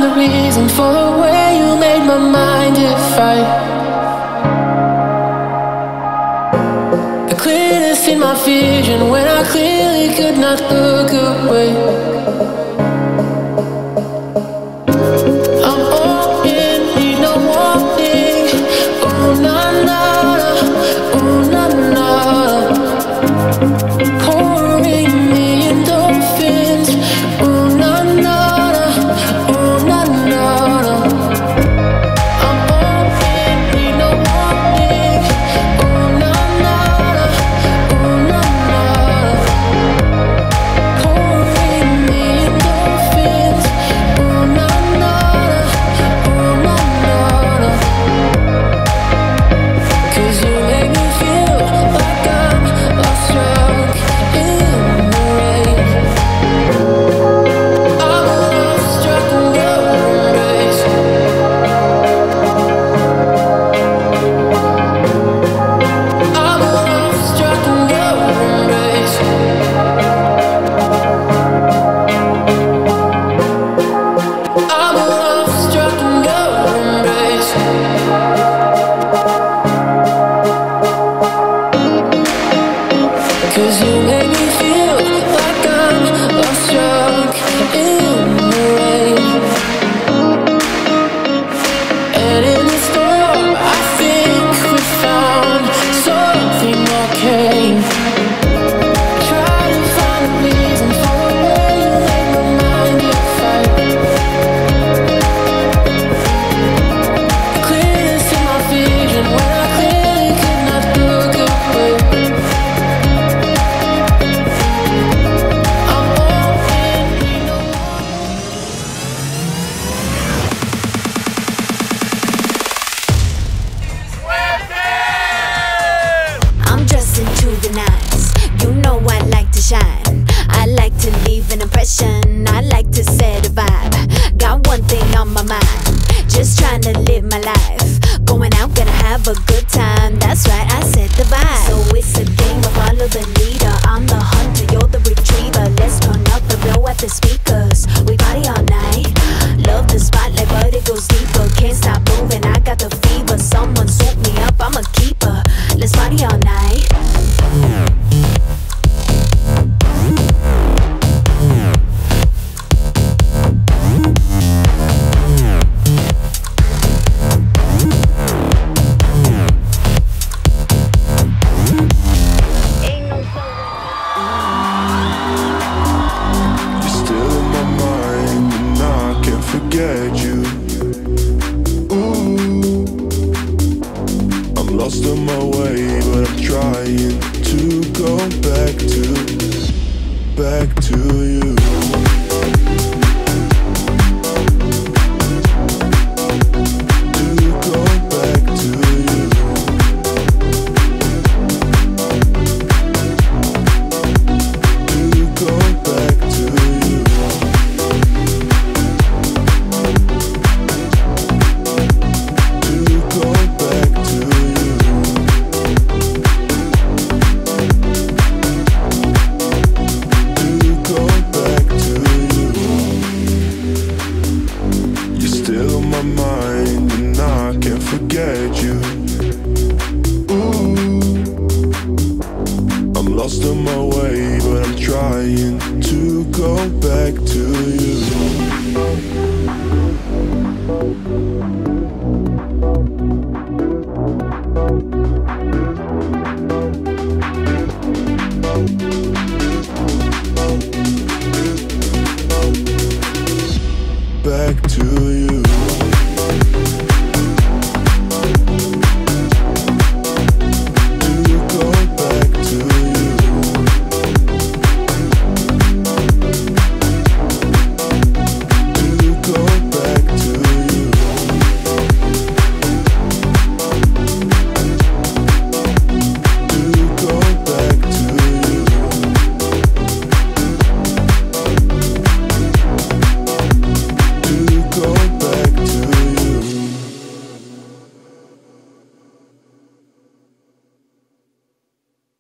find the reason for the way you made my mind fight. The clearness in my vision when I clearly could not look away. I'm all in, need no warning. Oh na na, oh na na. Pouring me endorphins. Oh na na, oh na na. I'm all in, need no warning. Oh na na, oh na na. Pouring me endorphins. Oh na na, oh na na. 'Cause you make me feel like I'm lost drunk in the rain. I'm lost struck in your embrace. I'm lost struck in your embrace. I'm lost struck in your embrace. 'Cause you make me feel like I'm lost drunk in the rain. And in the storm I think we found something more came. Try to find a reason for the way you make my mind fight. Clearness in my vision when I clearly could not look away. I'm all in, need no I'm dressing to the nines. You know I like to shine. I like to leave an impression. I like to set a vibe. Got one thing on my mind. Just trying to live my life. Going out, gonna have a good time. That's right, I set the vibe. So it's a game of follow the leader. I'm the hunter, you're the retriever. Let's turn up the blow at the speakers. We party all night. Love the spotlight, but it goes deeper. Can't stop moving, I got the fever. Someone swoop me up, I'm a keeper. Let's party all night. You're still in my mind, and I can't forget you. Ooh, I'm lost on my way, but I'm trying to go back to you. To go back to you. To go back to you. To go back to you. To go back to you. You're still on my mind, and I can't forget you. Ooh, I'm lost on my way, but I'm trying to